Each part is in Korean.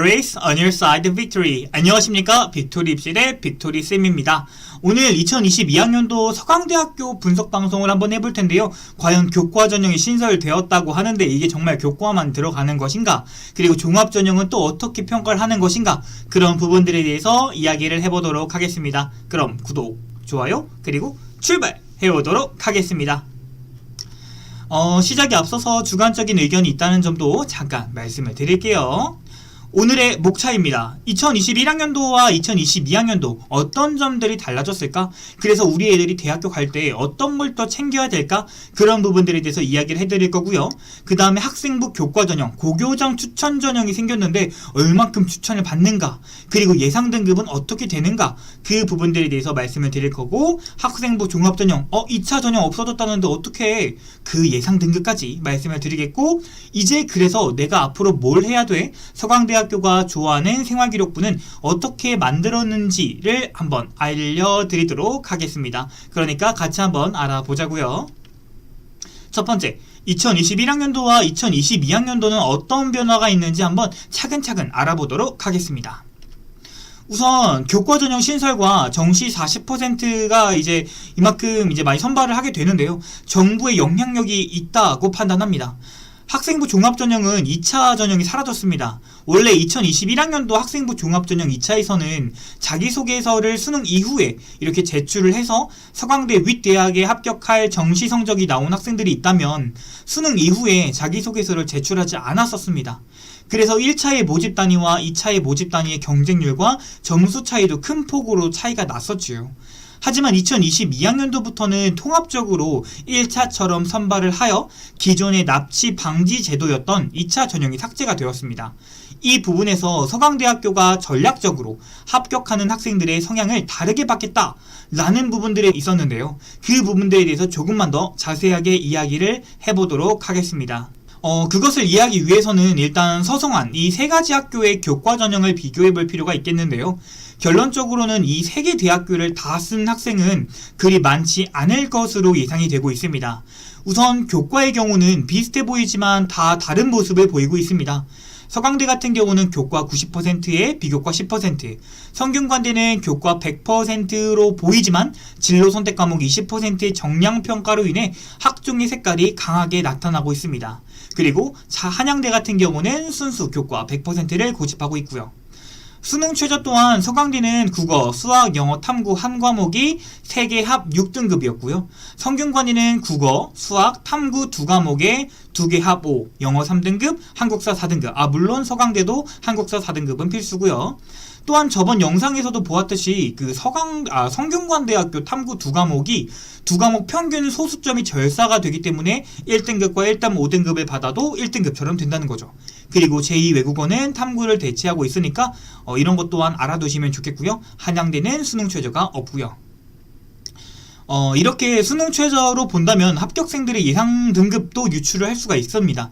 race on your side victory. 안녕하십니까? 빅토리 입시의 빅토리쌤입니다. 오늘 2022학년도 서강대학교 분석방송을 한번 해볼 텐데요. 과연 교과 전형이 신설되었다고 하는데 이게 정말 교과만 들어가는 것인가? 그리고 종합 전형은 또 어떻게 평가를 하는 것인가? 그런 부분들에 대해서 이야기를 해보도록 하겠습니다. 그럼 구독, 좋아요, 그리고 출발해보도록 하겠습니다. 시작에 앞서서 주관적인 의견이 있다는 점도 잠깐 말씀을 드릴게요. 오늘의 목차입니다. 2021학년도와 2022학년도 어떤 점들이 달라졌을까? 그래서 우리 애들이 대학교 갈 때 어떤 걸 더 챙겨야 될까? 그런 부분들에 대해서 이야기를 해드릴 거고요. 그 다음에 학생부 교과 전형, 고교장 추천 전형이 생겼는데 얼만큼 추천을 받는가? 그리고 예상 등급은 어떻게 되는가? 그 부분들에 대해서 말씀을 드릴 거고, 학생부 종합 전형, 2차 전형 없어졌다는데 어떻게 해? 그 예상 등급까지 말씀을 드리겠고, 이제 그래서 내가 앞으로 뭘 해야 돼? 서강대학교가 좋아하는 생활기록부는 어떻게 만들었는지를 한번 알려드리도록 하겠습니다. 그러니까 같이 한번 알아보자고요. 첫 번째, 2021학년도와 2022학년도는 어떤 변화가 있는지 한번 차근차근 알아보도록 하겠습니다. 우선 교과 전형 신설과 정시 40%가 이제 이만큼 이제 많이 선발을 하게 되는데요. 정부의 영향력이 있다고 판단합니다. 학생부 종합전형은 2차 전형이 사라졌습니다. 원래 2021학년도 학생부 종합전형 2차에서는 자기소개서를 수능 이후에 이렇게 제출을 해서 서강대 윗대학에 합격할 정시 성적이 나온 학생들이 있다면 수능 이후에 자기소개서를 제출하지 않았었습니다. 그래서 1차의 모집 단위와 2차의 모집 단위의 경쟁률과 점수 차이도 큰 폭으로 차이가 났었죠. 하지만 2022학년도부터는 통합적으로 1차처럼 선발을 하여 기존의 납치 방지 제도였던 2차 전형이 삭제가 되었습니다. 이 부분에서 서강대학교가 전략적으로 합격하는 학생들의 성향을 다르게 받겠다라는 부분들이 있었는데요. 그 부분들에 대해서 조금만 더 자세하게 이야기를 해보도록 하겠습니다. 그것을 이해하기 위해서는 일단 서성한 이 세 가지 학교의 교과 전형을 비교해 볼 필요가 있겠는데요. 결론적으로는 이 세 개 대학교를 다 쓴 학생은 그리 많지 않을 것으로 예상이 되고 있습니다. 우선 교과의 경우는 비슷해 보이지만 다 다른 모습을 보이고 있습니다. 서강대 같은 경우는 교과 90%에 비교과 10%, 성균관대는 교과 100%로 보이지만 진로 선택 과목 20%의 정량평가로 인해 학종의 색깔이 강하게 나타나고 있습니다. 그리고 한양대 같은 경우는 순수 교과 100%를 고집하고 있고요. 수능 최저 또한 서강대는 국어, 수학, 영어, 탐구 한 과목이 3개 합 6등급이었고요. 성균관대는 국어, 수학, 탐구 2과목에 2개 합 5, 영어 3등급, 한국사 4등급. 물론 서강대도 한국사 4등급은 필수고요. 또한 저번 영상에서도 보았듯이 성균관대학교 탐구 2과목이 2과목 평균 소수점이 절사가 되기 때문에 1등급과 1.5등급을 받아도 1등급처럼 된다는 거죠. 그리고 제2 외국어는 탐구를 대체하고 있으니까 이런 것 또한 알아두시면 좋겠고요. 한양대는 수능 최저가 없고요. 이렇게 수능 최저로 본다면 합격생들의 예상 등급도 유출을 할 수가 있습니다.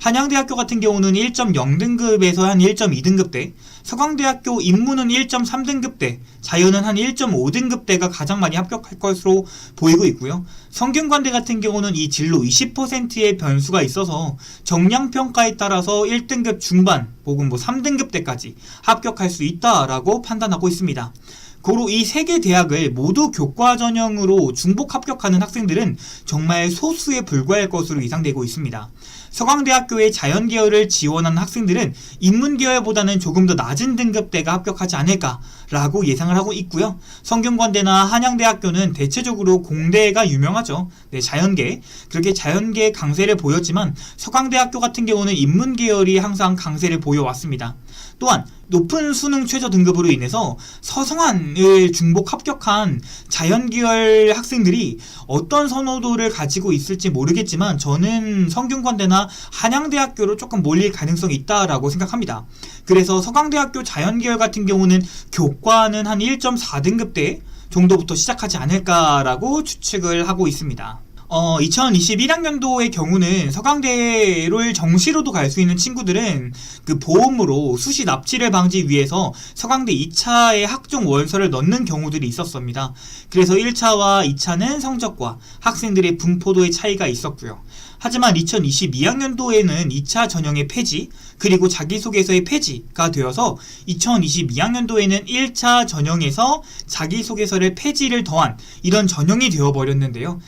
한양대학교 같은 경우는 1.0등급에서 한 1.2등급대, 서강대학교 인문은 1.3등급대, 자연은 한 1.5등급대가 가장 많이 합격할 것으로 보이고 있고요. 성균관대 같은 경우는 이 진로 20%의 변수가 있어서 정량평가에 따라서 1등급 중반 혹은 3등급대까지 합격할 수 있다라고 판단하고 있습니다. 고로 이 세 개 대학을 모두 교과 전형으로 중복 합격하는 학생들은 정말 소수에 불과할 것으로 예상되고 있습니다. 서강대학교의 자연계열을 지원하는 학생들은 인문계열보다는 조금 더 낮은 등급대가 합격하지 않을까라고 예상을 하고 있고요. 성균관대나 한양대학교는 대체적으로 공대가 유명하죠. 자연계. 그렇게 자연계 강세를 보였지만 서강대학교 같은 경우는 인문계열이 항상 강세를 보여왔습니다. 또한 높은 수능 최저 등급으로 인해서 서성한을 중복 합격한 자연계열 학생들이 어떤 선호도를 가지고 있을지 모르겠지만 저는 성균관대나 한양대학교로 조금 몰릴 가능성이 있다라고 생각합니다. 그래서 서강대학교 자연계열 같은 경우는 교과는 한 1.4등급대 정도부터 시작하지 않을까라고 추측을 하고 있습니다. 2021학년도의 경우는 서강대를 정시로도 갈 수 있는 친구들은 그 보험으로 수시 납치를 방지 위해서 서강대 2차에 학종 원서를 넣는 경우들이 있었습니다. 그래서 1차와 2차는 성적과 학생들의 분포도의 차이가 있었고요. 하지만 2022학년도에는 2차 전형의 폐지, 그리고 자기소개서의 폐지가 되어서 2022학년도에는 1차 전형에서 자기소개서를 폐지를 더한 이런 전형이 되어버렸는데요.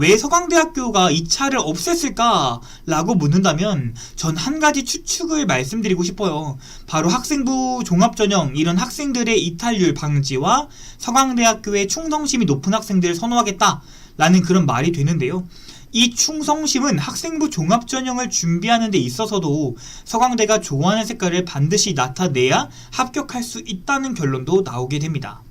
왜 서강대학교가 2차를 없앴을까? 라고 묻는다면 전 한 가지 추측을 말씀드리고 싶어요. 바로 학생부 종합전형 이런 학생들의 이탈률 방지와 서강대학교의 충성심이 높은 학생들을 선호하겠다 라는 그런 말이 되는데요. 이 충성심은 학생부 종합전형을 준비하는 데 있어서도 서강대가 좋아하는 색깔을 반드시 나타내야 합격할 수 있다는 결론도 나오게 됩니다.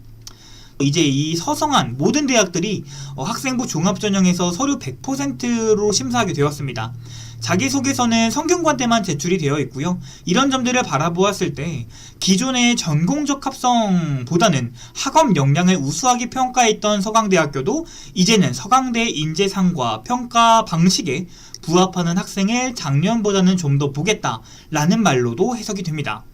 이제 이 서성한 모든 대학들이 학생부 종합전형에서 서류 100%로 심사하게 되었습니다. 자기소개서는 성균관대만 제출이 되어 있고요. 이런 점들을 바라보았을 때 기존의 전공적 합성보다는 학업 역량을 우수하게 평가했던 서강대학교도 이제는 서강대 인재상과 평가 방식에 부합하는 학생을 작년보다는 좀 더 보겠다라는 말로도 해석이 됩니다.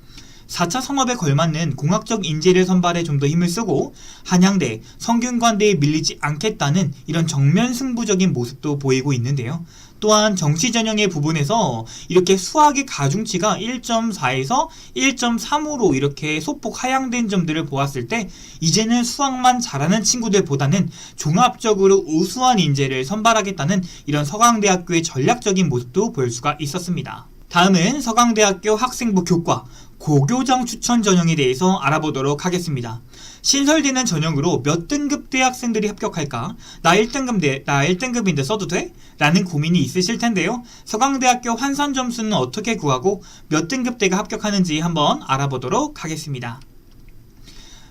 4차 산업에 걸맞는 공학적 인재를 선발에 좀 더 힘을 쓰고 한양대, 성균관대에 밀리지 않겠다는 이런 정면 승부적인 모습도 보이고 있는데요. 또한 정시 전형의 부분에서 이렇게 수학의 가중치가 1.4에서 1.3으로 이렇게 소폭 하향된 점들을 보았을 때 이제는 수학만 잘하는 친구들보다는 종합적으로 우수한 인재를 선발하겠다는 이런 서강대학교의 전략적인 모습도 볼 수가 있었습니다. 다음은 서강대학교 학생부 교과 고교장 추천 전형에 대해서 알아보도록 하겠습니다. 신설되는 전형으로 몇 등급대 학생들이 합격할까? 나 1등급인데 써도 돼? 라는 고민이 있으실 텐데요. 서강대학교 환산 점수는 어떻게 구하고 몇 등급대가 합격하는지 한번 알아보도록 하겠습니다.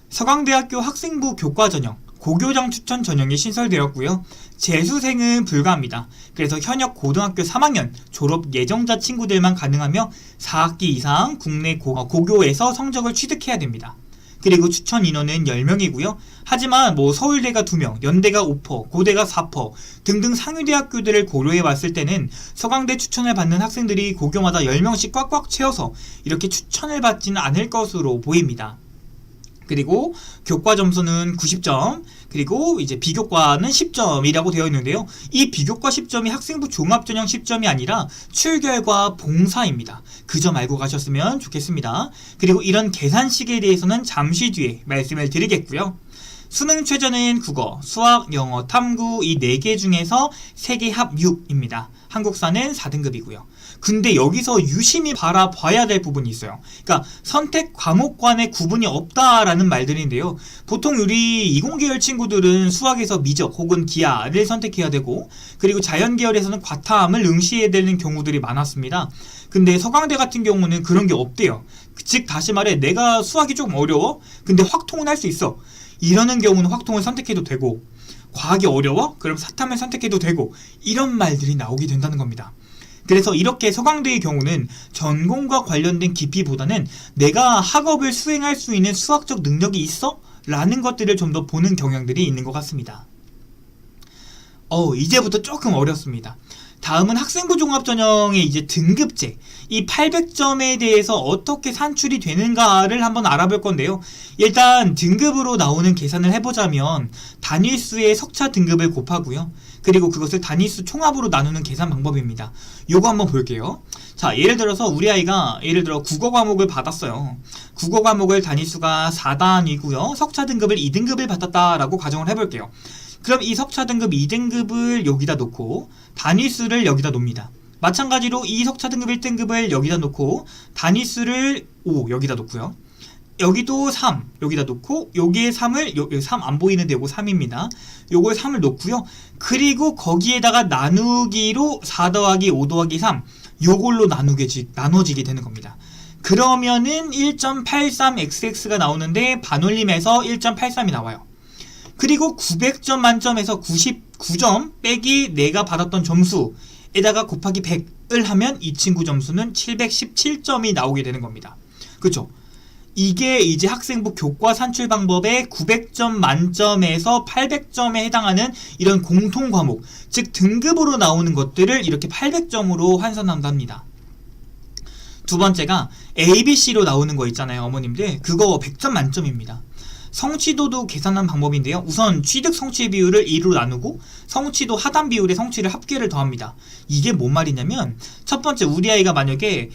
서강대학교 학생부 교과 전형 고교장 추천 전형이 신설되었고요. 재수생은 불가합니다. 그래서 현역 고등학교 3학년 졸업 예정자 친구들만 가능하며 4학기 이상 국내 고교에서 성적을 취득해야 됩니다. 그리고 추천 인원은 10명이고요. 하지만 서울대가 2명, 연대가 5%, 고대가 4% 등등 상위대학교들을 고려해 봤을 때는 서강대 추천을 받는 학생들이 고교마다 10명씩 꽉꽉 채워서 이렇게 추천을 받지는 않을 것으로 보입니다. 그리고 교과 점수는 90점, 그리고 이제 비교과는 10점이라고 되어 있는데요. 이 비교과 10점이 학생부 종합전형 10점이 아니라 출결과 봉사입니다. 그 점 알고 가셨으면 좋겠습니다. 그리고 이런 계산식에 대해서는 잠시 뒤에 말씀을 드리겠고요. 수능 최저는 국어, 수학, 영어, 탐구 이 4개 중에서 3개 합 6입니다. 한국사는 4등급이고요. 근데 여기서 유심히 바라봐야 될 부분이 있어요. 그러니까 선택 과목 간의 구분이 없다라는 말들인데요. 보통 우리 이공계열 친구들은 수학에서 미적 혹은 기하를 선택해야 되고, 그리고 자연계열에서는 과탐을 응시해야 되는 경우들이 많았습니다. 근데 서강대 같은 경우는 그런 게 없대요. 즉 다시 말해 내가 수학이 조금 어려워? 근데 확통은 할 수 있어. 이러는 경우는 확통을 선택해도 되고, 과학이 어려워? 그럼 사탐을 선택해도 되고, 이런 말들이 나오게 된다는 겁니다. 그래서 이렇게 서강대의 경우는 전공과 관련된 깊이보다는 내가 학업을 수행할 수 있는 수학적 능력이 있어? 라는 것들을 좀 더 보는 경향들이 있는 것 같습니다. 이제부터 조금 어렵습니다. 다음은 학생부 종합전형의 이제 등급제, 이 800점에 대해서 어떻게 산출이 되는가를 한번 알아볼 건데요. 일단 등급으로 나오는 계산을 해보자면 단위수의 석차 등급을 곱하고요. 그리고 그것을 단위수 총합으로 나누는 계산 방법입니다. 요거 한번 볼게요. 자, 예를 들어서 우리 아이가 국어 과목을 받았어요. 국어 과목을 단위수가 4단이고요. 석차 등급을 2등급을 받았다라고 가정을 해볼게요. 그럼 이 석차 등급 2등급을 여기다 놓고 단위수를 여기다 놓습니다. 마찬가지로 이 석차 등급 1등급을 여기다 놓고 단위수를 5 여기다 놓고요. 여기도 3 여기다 놓고 여기에 3을 여기 3 안 보이는데 요거 3입니다. 요걸 3을 놓고요. 그리고 거기에다가 나누기로 4 더하기 5 더하기 3 요걸로 나눠지게 되는 겁니다. 그러면은 1.83xx가 나오는데 반올림해서 1.83이 나와요. 그리고 900점 만점에서 99점 빼기 내가 받았던 점수에다가 곱하기 100을 하면 이 친구 점수는 717점이 나오게 되는 겁니다. 그쵸? 이게 이제 학생부 교과 산출 방법의 900점 만점에서 800점에 해당하는 이런 공통 과목, 즉 등급으로 나오는 것들을 이렇게 800점으로 환산한다 합니다. 두 번째가 ABC로 나오는 거 있잖아요, 어머님들. 그거 100점 만점입니다. 성취도도 계산한 방법인데요. 우선 취득 성취 비율을 2로 나누고 성취도 하단 비율의 성취를 합계를 더합니다. 이게 뭔 말이냐면, 첫 번째 우리 아이가 만약에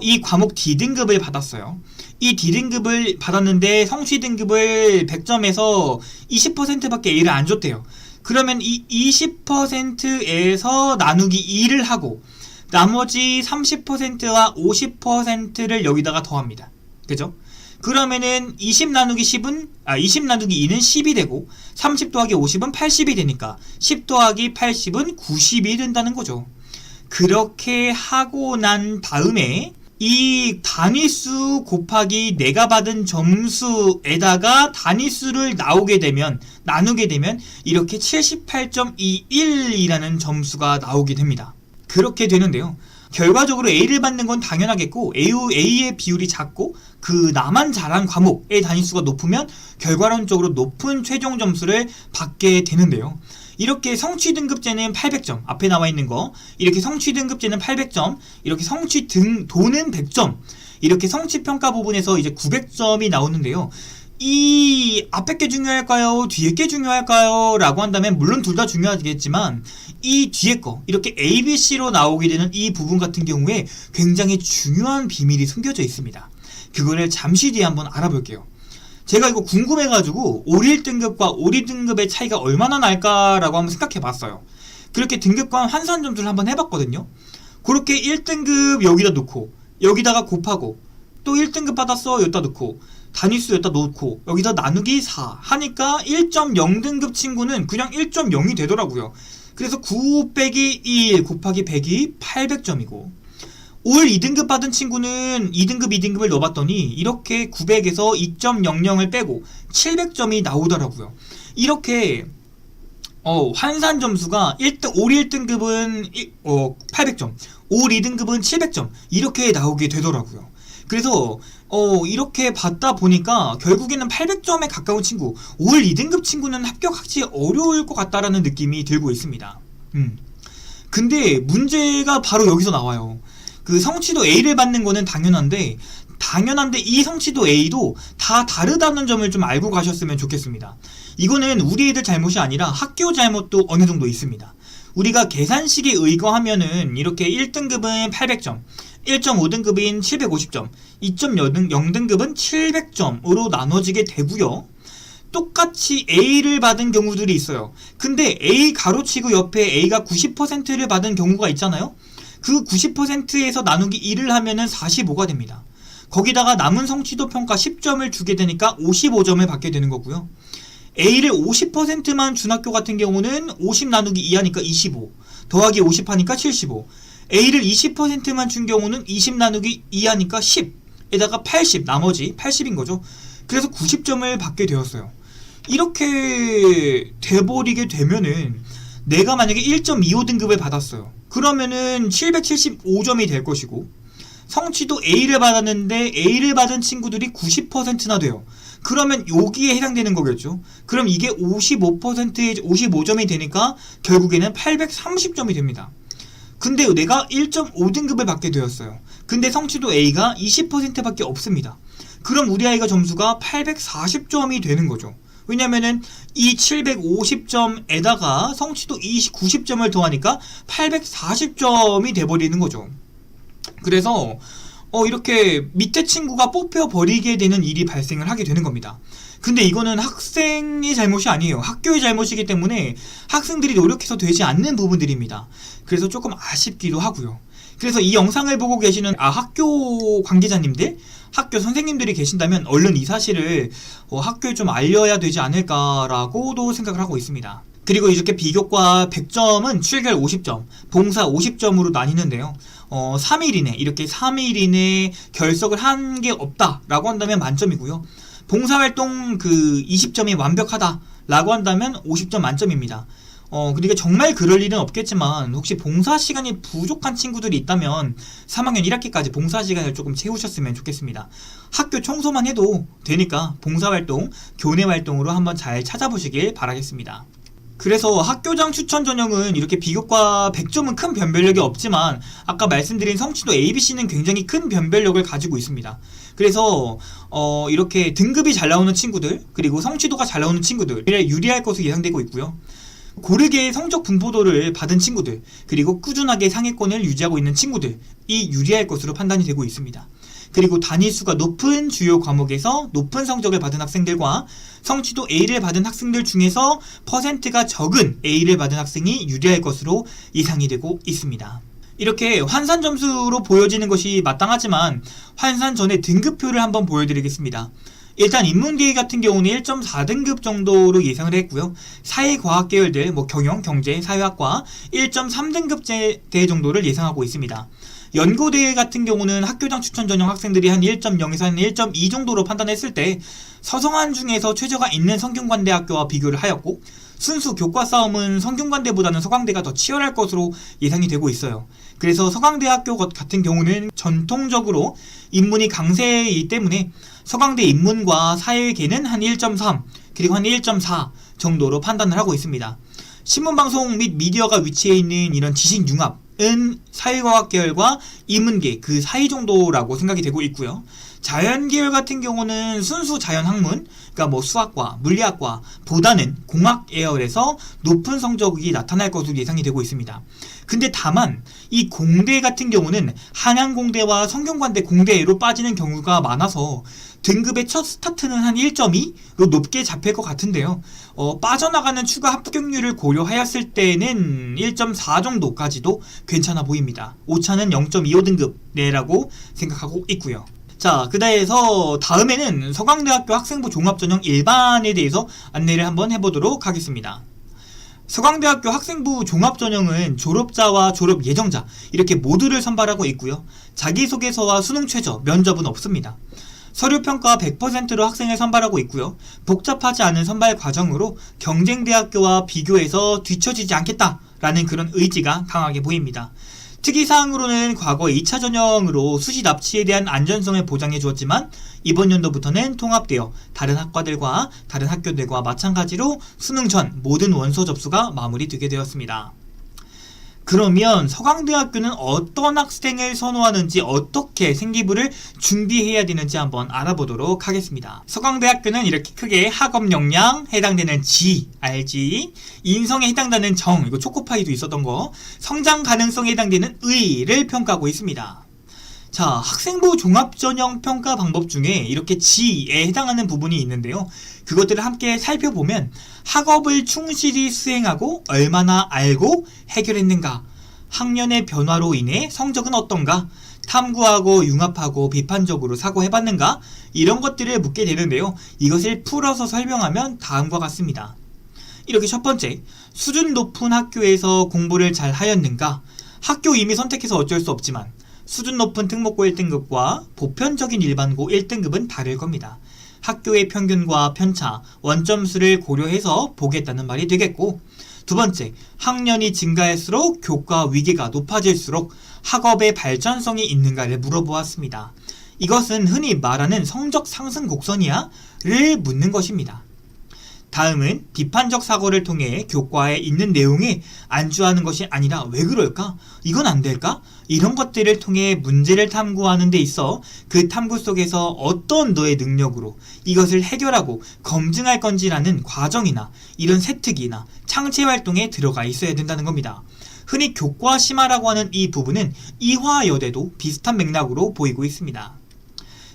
이 과목 D등급을 받았어요. 이 D등급을 받았는데 성취 등급을 100점에서 20%밖에 A를 안 줬대요. 그러면 이 20%에서 나누기 2를 하고 나머지 30%와 50%를 여기다가 더합니다. 그죠? 그러면은 20 나누기 2는 10이 되고 30 더하기 50은 80이 되니까 10 더하기 80은 90이 된다는 거죠. 그렇게 하고 난 다음에 이 단위수 곱하기 내가 받은 점수에다가 단위수를 나누게 되면 이렇게 78.21이라는 점수가 나오게 됩니다. 그렇게 되는데요. 결과적으로 A를 받는 건 당연하겠고 A의 비율이 작고 그 나만 잘한 과목의 단위수가 높으면 결과론적으로 높은 최종 점수를 받게 되는데요. 이렇게 성취등급제는 800점, 앞에 나와 있는 거, 이렇게 성취등급제는 800점, 이렇게 성취도는 100점, 이렇게 성취평가 부분에서 이제 900점이 나오는데요. 이 앞에 게 중요할까요? 뒤에 게 중요할까요? 라고 한다면 물론 둘 다 중요하겠지만 이 뒤에 거, 이렇게 ABC로 나오게 되는 이 부분 같은 경우에 굉장히 중요한 비밀이 숨겨져 있습니다. 그거를 잠시 뒤에 한번 알아볼게요. 제가 이거 궁금해가지고 5.1등급과 5.2등급의 차이가 얼마나 날까라고 한번 생각해봤어요. 그렇게 등급간 환산 점수를 한번 해봤거든요. 그렇게 1등급 여기다 놓고 여기다가 곱하고 또 1등급 받았어 여기다 놓고 단위수 여기다 놓고 여기다 나누기 4 하니까 1.0등급 친구는 그냥 1.0이 되더라고요. 그래서 9 빼기 1 곱하기 100이 800점이고 올 2등급 받은 친구는 2등급 2등급을 넣어봤더니 이렇게 900에서 2.00을 빼고 700점이 나오더라고요. 이렇게 환산 점수가 올 1등급은 800점, 올 2등급은 700점 이렇게 나오게 되더라고요. 그래서 이렇게 받다 보니까 결국에는 800점에 가까운 친구, 올 2등급 친구는 합격하기 어려울 것 같다라는 느낌이 들고 있습니다. 근데 문제가 바로 여기서 나와요. 그 성취도 A를 받는 거는 당연한데 이 성취도 A도 다 다르다는 점을 좀 알고 가셨으면 좋겠습니다. 이거는 우리 애들 잘못이 아니라 학교 잘못도 어느 정도 있습니다. 우리가 계산식에 의거하면은 이렇게 1등급은 800점, 1.5등급인 750점, 2.0등급은 700점으로 나눠지게 되고요. 똑같이 A를 받은 경우들이 있어요. 근데 A 가로치고 옆에 A가 90%를 받은 경우가 있잖아요. 그 90%에서 나누기 1을 하면은 45가 됩니다. 거기다가 남은 성취도 평가 10점을 주게 되니까 55점을 받게 되는 거고요. A를 50%만 준 학교 같은 경우는 50 나누기 2 하니까 25, 더하기 50 하니까 75. A를 20%만 준 경우는 20 나누기 2 하니까 10에다가 80, 나머지 80인 거죠. 그래서 90점을 받게 되었어요. 이렇게 돼버리게 되면은 내가 만약에 1.25등급을 받았어요. 그러면은 775점이 될 것이고 성취도 A를 받았는데 A를 받은 친구들이 90%나 돼요. 그러면 여기에 해당되는 거겠죠. 그럼 이게 55점이 되니까 결국에는 830점이 됩니다. 근데 내가 1.5등급을 받게 되었어요. 근데 성취도 A가 20%밖에 없습니다. 그럼 우리 아이가 점수가 840점이 되는 거죠. 왜냐면은 이 750점에다가 성취도 90점을 더하니까 840점이 돼버리는 거죠. 그래서 이렇게 밑에 친구가 뽑혀버리게 되는 일이 발생을 하게 되는 겁니다. 근데 이거는 학생의 잘못이 아니에요. 학교의 잘못이기 때문에 학생들이 노력해서 되지 않는 부분들입니다. 그래서 조금 아쉽기도 하고요. 그래서 이 영상을 보고 계시는 학교 관계자님들, 학교 선생님들이 계신다면 얼른 이 사실을 학교에 좀 알려야 되지 않을까라고도 생각을 하고 있습니다. 그리고 이렇게 비교과 100점은 출결 50점, 봉사 50점으로 나뉘는데요. 3일 이내, 이렇게 3일 이내 결석을 한 게 없다라고 한다면 만점이고요. 봉사활동 그 20점이 완벽하다라고 한다면 50점 만점입니다. 그러니까 정말 그럴 일은 없겠지만 혹시 봉사 시간이 부족한 친구들이 있다면 3학년 1학기까지 봉사 시간을 조금 채우셨으면 좋겠습니다. 학교 청소만 해도 되니까 봉사활동, 교내활동으로 한번 잘 찾아보시길 바라겠습니다. 그래서 학교장 추천 전형은 이렇게 비교과 100점은 큰 변별력이 없지만 아까 말씀드린 성취도 ABC는 굉장히 큰 변별력을 가지고 있습니다. 그래서 이렇게 등급이 잘 나오는 친구들 그리고 성취도가 잘 나오는 친구들에 유리할 것으로 예상되고 있고요. 고르게 성적 분포도를 받은 친구들 그리고 꾸준하게 상위권을 유지하고 있는 친구들이 유리할 것으로 판단이 되고 있습니다. 그리고 단위수가 높은 주요 과목에서 높은 성적을 받은 학생들과 성취도 A를 받은 학생들 중에서 퍼센트가 적은 A를 받은 학생이 유리할 것으로 예상이 되고 있습니다. 이렇게 환산 점수로 보여지는 것이 마땅하지만 환산 전에 등급표를 한번 보여드리겠습니다. 일단 인문계 같은 경우는 1.4등급 정도로 예상을 했고요. 사회과학 계열들 경영, 경제, 사회학과 1.3등급대 정도를 예상하고 있습니다. 연고대 같은 경우는 학교장 추천 전형 학생들이 한 1.0에서 한 1.2 정도로 판단했을 때 서성한 중에서 최저가 있는 성균관대학교와 비교를 하였고 순수 교과 싸움은 성균관대보다는 서강대가 더 치열할 것으로 예상이 되고 있어요. 그래서 서강대학교 같은 경우는 전통적으로 인문이 강세이기 때문에 서강대 인문과 사회계는 한 1.3 그리고 한 1.4 정도로 판단을 하고 있습니다. 신문방송 및 미디어가 위치해 있는 이런 지식융합은 사회과학 계열과 인문계 그 사이 정도라고 생각이 되고 있고요. 자연계열 같은 경우는 순수 자연학문, 그러니까 수학과 물리학과 보다는 공학 계열에서 높은 성적이 나타날 것으로 예상이 되고 있습니다. 근데 다만 이 공대 같은 경우는 한양공대와 성균관대 공대로 빠지는 경우가 많아서 등급의 첫 스타트는 한 1.2로 높게 잡힐 것 같은데요. 빠져나가는 추가 합격률을 고려하였을 때는 1.4 정도까지도 괜찮아 보입니다. 오차는 0.25등급내라고 생각하고 있고요. 자, 그다음에서 다음에는 서강대학교 학생부 종합전형 일반에 대해서 안내를 한번 해보도록 하겠습니다. 서강대학교 학생부 종합전형은 졸업자와 졸업 예정자 이렇게 모두를 선발하고 있고요. 자기소개서와 수능 최저, 면접은 없습니다. 서류평가 100%로 학생을 선발하고 있고요. 복잡하지 않은 선발 과정으로 경쟁대학교와 비교해서 뒤처지지 않겠다라는 그런 의지가 강하게 보입니다. 특이사항으로는 과거 2차 전형으로 수시 납치에 대한 안전성을 보장해 주었지만 이번 연도부터는 통합되어 다른 학과들과 다른 학교들과 마찬가지로 수능 전 모든 원서 접수가 마무리되게 되었습니다. 그러면 서강대학교는 어떤 학생을 선호하는지 어떻게 생기부를 준비해야 되는지 한번 알아보도록 하겠습니다. 서강대학교는 이렇게 크게 학업 역량 해당되는 지, 알지, 인성에 해당되는 정, 이거 초코파이도 있었던 거, 성장 가능성에 해당되는 의를 평가하고 있습니다. 자, 학생부 종합전형 평가 방법 중에 이렇게 지에 해당하는 부분이 있는데요. 그것들을 함께 살펴보면 학업을 충실히 수행하고 얼마나 알고 해결했는가, 학년의 변화로 인해 성적은 어떤가, 탐구하고 융합하고 비판적으로 사고해봤는가, 이런 것들을 묻게 되는데요. 이것을 풀어서 설명하면 다음과 같습니다. 이렇게 첫 번째, 수준 높은 학교에서 공부를 잘 하였는가. 학교 이미 선택해서 어쩔 수 없지만 수준 높은 특목고 1등급과 보편적인 일반고 1등급은 다를 겁니다. 학교의 평균과 편차, 원점수를 고려해서 보겠다는 말이 되겠고, 두 번째, 학년이 증가할수록 교과 위계가 높아질수록 학업의 발전성이 있는가를 물어보았습니다. 이것은 흔히 말하는 성적 상승 곡선이야? 를 묻는 것입니다. 다음은 비판적 사고를 통해 교과에 있는 내용에 안주하는 것이 아니라 왜 그럴까? 이건 안 될까? 이런 것들을 통해 문제를 탐구하는 데 있어 그 탐구 속에서 어떤 너의 능력으로 이것을 해결하고 검증할 건지라는 과정이나 이런 세특이나 창체 활동에 들어가 있어야 된다는 겁니다. 흔히 교과 심화라고 하는 이 부분은 이화여대도 비슷한 맥락으로 보이고 있습니다.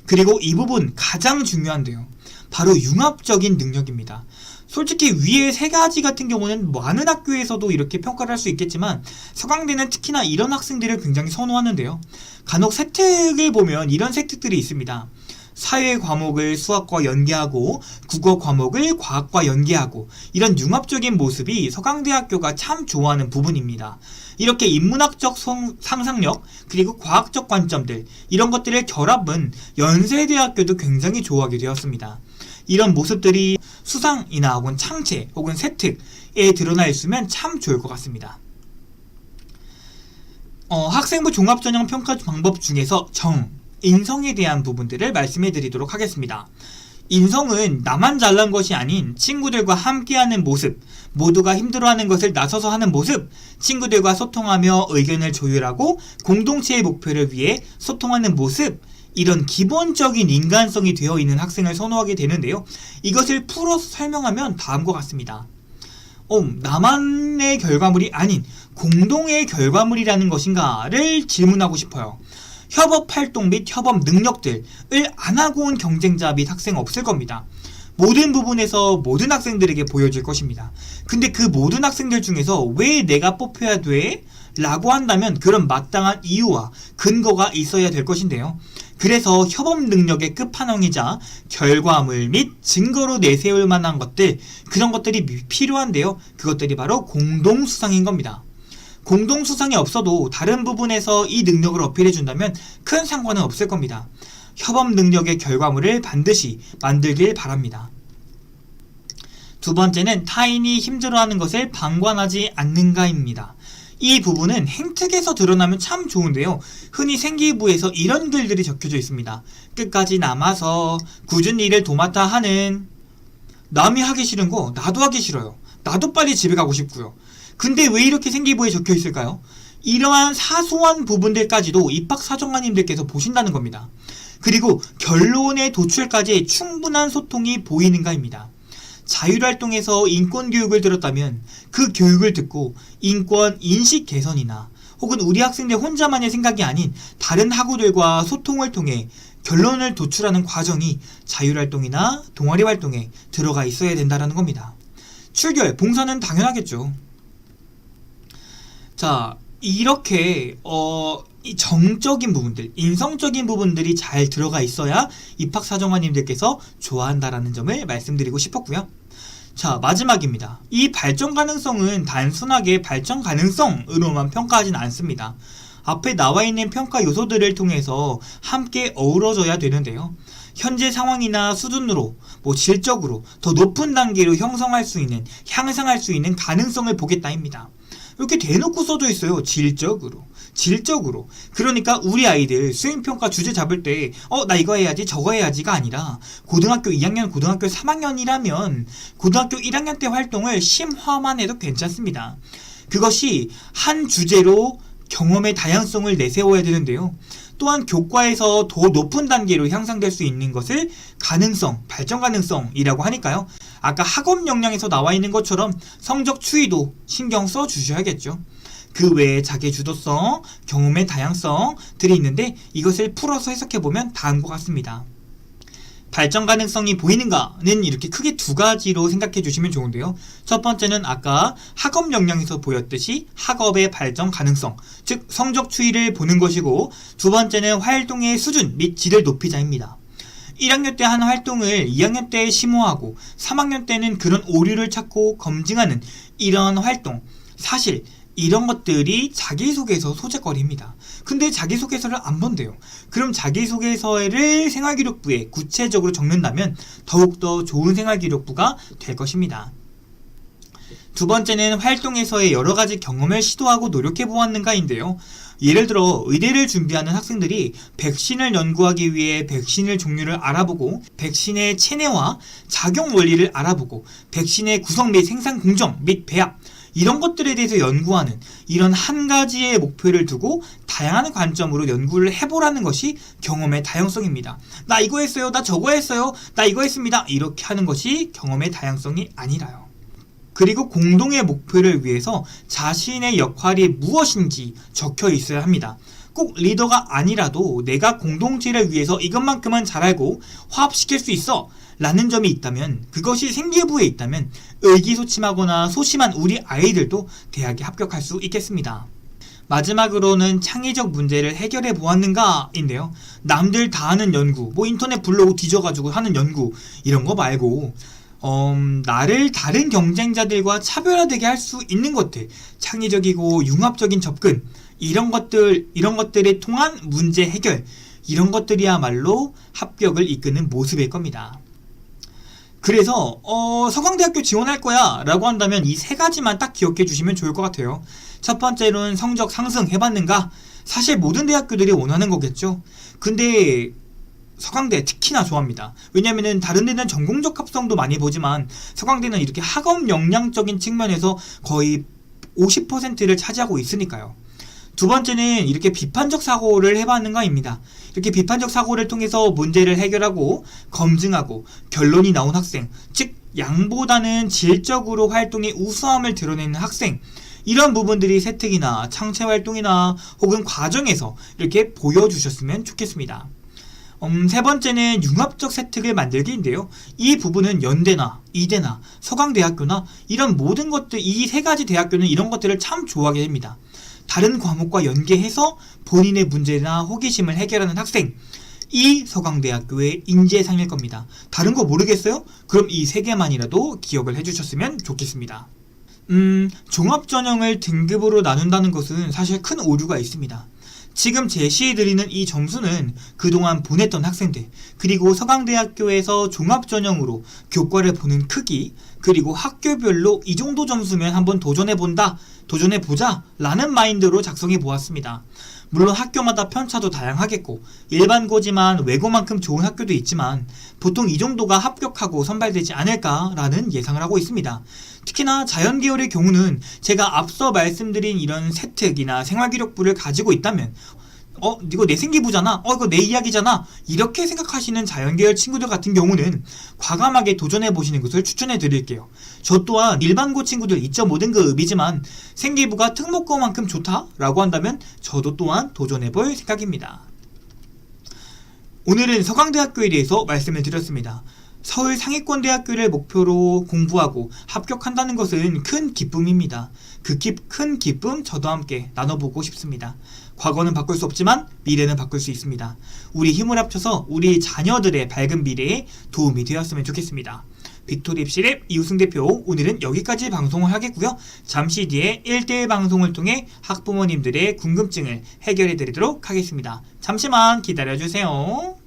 그리고 이 부분 가장 중요한데요. 바로 융합적인 능력입니다. 솔직히 위에 세 가지 같은 경우는 많은 학교에서도 이렇게 평가를 할 수 있겠지만 서강대는 특히나 이런 학생들을 굉장히 선호하는데요. 간혹 세특을 보면 이런 세특들이 있습니다. 사회 과목을 수학과 연계하고 국어 과목을 과학과 연계하고 이런 융합적인 모습이 서강대학교가 참 좋아하는 부분입니다. 이렇게 인문학적 상상력 그리고 과학적 관점들 이런 것들을 결합은 연세대학교도 굉장히 좋아하게 되었습니다. 이런 모습들이 수상이나 혹은 창체 혹은 세특 드러나 있으면 참 좋을 것 같습니다. 학생부 종합전형 평가 방법 중에서 인성에 대한 부분들을 말씀해 드리도록 하겠습니다. 인성은 나만 잘난 것이 아닌 친구들과 함께하는 모습, 모두가 힘들어하는 것을 나서서 하는 모습, 친구들과 소통하며 의견을 조율하고 공동체의 목표를 위해 소통하는 모습, 이런 기본적인 인간성이 되어 있는 학생을 선호하게 되는데요. 이것을 풀어서 설명하면 다음과 같습니다. 나만의 결과물이 아닌 공동의 결과물이라는 것인가를 질문하고 싶어요. 협업 활동 및 협업 능력들을 안 하고 온 경쟁자 및 학생 없을 겁니다. 모든 부분에서 모든 학생들에게 보여질 것입니다. 근데 그 모든 학생들 중에서 왜 내가 뽑혀야 돼? 라고 한다면 그런 마땅한 이유와 근거가 있어야 될 것인데요. 그래서 협업 능력의 끝판왕이자 결과물 및 증거로 내세울 만한 것들, 그런 것들이 필요한데요. 그것들이 바로 공동수상인 겁니다. 공동수상이 없어도 다른 부분에서 이 능력을 어필해준다면 큰 상관은 없을 겁니다. 협업 능력의 결과물을 반드시 만들길 바랍니다. 두 번째는 타인이 힘들어하는 것을 방관하지 않는가입니다. 이 부분은 행특에서 드러나면 참 좋은데요. 흔히 생기부에서 이런 글들이 적혀져 있습니다. 끝까지 남아서 굳은 일을 도맡아 하는, 남이 하기 싫은 거 나도 하기 싫어요. 나도 빨리 집에 가고 싶고요. 근데 왜 이렇게 생기부에 적혀 있을까요? 이러한 사소한 부분들까지도 입학사정관님들께서 보신다는 겁니다. 그리고 결론의 도출까지 충분한 소통이 보이는가입니다. 자율활동에서 인권교육을 들었다면 그 교육을 듣고 인권 인식 개선이나 혹은 우리 학생들 혼자만의 생각이 아닌 다른 학우들과 소통을 통해 결론을 도출하는 과정이 자율활동이나 동아리활동에 들어가 있어야 된다는 겁니다. 출결, 봉사는 당연하겠죠. 자, 이렇게 이 정적인 부분들, 인성적인 부분들이 잘 들어가 있어야 입학사정관님들께서 좋아한다라는 점을 말씀드리고 싶었고요. 자, 마지막입니다. 이 발전 가능성은 단순하게 발전 가능성으로만 평가하진 않습니다. 앞에 나와 있는 평가 요소들을 통해서 함께 어우러져야 되는데요. 현재 상황이나 수준으로, 질적으로 더 높은 단계로 향상할 수 있는 가능성을 보겠다입니다. 이렇게 대놓고 써져 있어요. 질적으로. 그러니까 우리 아이들 수행평가 주제 잡을 때 나 이거 해야지 저거 해야지가 아니라 고등학교 2학년, 고등학교 3학년이라면 고등학교 1학년 때 활동을 심화만 해도 괜찮습니다. 그것이 한 주제로 경험의 다양성을 내세워야 되는데요. 또한 교과에서 더 높은 단계로 향상될 수 있는 것을 가능성, 발전 가능성이라고 하니까요. 아까 학업 역량에서 나와 있는 것처럼 성적 추이도 신경 써 주셔야겠죠. 그 외에 자기 주도성, 경험의 다양성들이 있는데 이것을 풀어서 해석해보면 다음과 같습니다. 발전 가능성이 보이는가는 이렇게 크게 두 가지로 생각해 주시면 좋은데요. 첫 번째는 아까 학업 역량에서 보였듯이 학업의 발전 가능성, 즉 성적 추이를 보는 것이고, 두 번째는 활동의 수준 및 질을 높이자입니다. 1학년 때 한 활동을 2학년 때에 심호하고 3학년 때는 그런 오류를 찾고 검증하는 이런 활동, 사실 이런 것들이 자기소개서 소재거리입니다. 근데 자기소개서를 안 본대요. 그럼 자기소개서를 생활기록부에 구체적으로 적는다면 더욱더 좋은 생활기록부가 될 것입니다. 두 번째는 활동에서의 여러가지 경험을 시도하고 노력해 보았는가인데요. 예를 들어 의대를 준비하는 학생들이 백신을 연구하기 위해 백신의 종류를 알아보고, 백신의 체내와 작용 원리를 알아보고, 백신의 구성 및 생산 공정 및 배합, 이런 것들에 대해서 연구하는 이런 한 가지의 목표를 두고 다양한 관점으로 연구를 해보라는 것이 경험의 다양성입니다. 나 이거 했어요, 나 저거 했어요, 나 이거 했습니다, 이렇게 하는 것이 경험의 다양성이 아니라요. 그리고 공동의 목표를 위해서 자신의 역할이 무엇인지 적혀 있어야 합니다. 꼭 리더가 아니라도 내가 공동체를 위해서 이것만큼은 잘 알고 화합시킬 수 있어 라는 점이 있다면, 그것이 생기부에 있다면 의기소침하거나 소심한 우리 아이들도 대학에 합격할 수 있겠습니다. 마지막으로는 창의적 문제를 해결해 보았는가 인데요. 남들 다 하는 연구, 인터넷 블로그 뒤져가지고 하는 연구, 이런 거 말고 나를 다른 경쟁자들과 차별화되게 할 수 있는 것들, 창의적이고 융합적인 접근, 이런 것들에 통한 문제 해결, 이런 것들이야말로 합격을 이끄는 모습일 겁니다. 그래서 서강대학교 지원할 거야 라고 한다면 이 세 가지만 딱 기억해 주시면 좋을 것 같아요. 첫 번째로는 성적 상승해봤는가? 사실 모든 대학교들이 원하는 거겠죠. 근데 서강대 특히나 좋아합니다. 왜냐면은 다른 데는 전공적 합성도 많이 보지만 서강대는 이렇게 학업 역량적인 측면에서 거의 50%를 차지하고 있으니까요. 두 번째는 이렇게 비판적 사고를 해봤는가입니다. 이렇게 비판적 사고를 통해서 문제를 해결하고 검증하고 결론이 나온 학생, 즉 양보다는 질적으로 활동의 우수함을 드러내는 학생, 이런 부분들이 세특이나 창체활동이나 혹은 과정에서 이렇게 보여주셨으면 좋겠습니다. 세 번째는 융합적 세특을 만들기인데요. 이 부분은 연대나 이대나 서강대학교나 이런 모든 것들, 이 세 가지 대학교는 이런 것들을 참 좋아하게 됩니다. 다른 과목과 연계해서 본인의 문제나 호기심을 해결하는 학생, 이 서강대학교의 인재상일 겁니다. 다른 거 모르겠어요? 그럼 이 세 개만이라도 기억을 해주셨으면 좋겠습니다. 종합전형을 등급으로 나눈다는 것은 사실 큰 오류가 있습니다. 지금 제시해드리는 이 점수는 그동안 보냈던 학생들, 그리고 서강대학교에서 종합전형으로 교과를 보는 크기, 그리고 학교별로 이 정도 점수면 한번 도전해보자 라는 마인드로 작성해보았습니다. 물론 학교마다 편차도 다양하겠고 일반고지만 외고만큼 좋은 학교도 있지만 보통 이 정도가 합격하고 선발되지 않을까라는 예상을 하고 있습니다. 특히나 자연계열의 경우는 제가 앞서 말씀드린 이런 세특이나 생활기록부를 가지고 있다면 이거 내 생기부잖아, 이거 내 이야기잖아, 이렇게 생각하시는 자연계열 친구들 같은 경우는 과감하게 도전해보시는 것을 추천해드릴게요. 저 또한 일반고 친구들 2.5등급이지만 생기부가 특목고만큼 좋다라고 한다면 저도 또한 도전해볼 생각입니다. 오늘은 서강대학교에 대해서 말씀을 드렸습니다. 서울 상위권대학교를 목표로 공부하고 합격한다는 것은 큰 기쁨입니다. 그 큰 기쁨 저도 함께 나눠보고 싶습니다. 과거는 바꿀 수 없지만 미래는 바꿀 수 있습니다. 우리 힘을 합쳐서 우리 자녀들의 밝은 미래에 도움이 되었으면 좋겠습니다. 빅토리 입시랩 이우승 대표, 오늘은 여기까지 방송을 하겠고요. 잠시 뒤에 1대1 방송을 통해 학부모님들의 궁금증을 해결해 드리도록 하겠습니다. 잠시만 기다려주세요.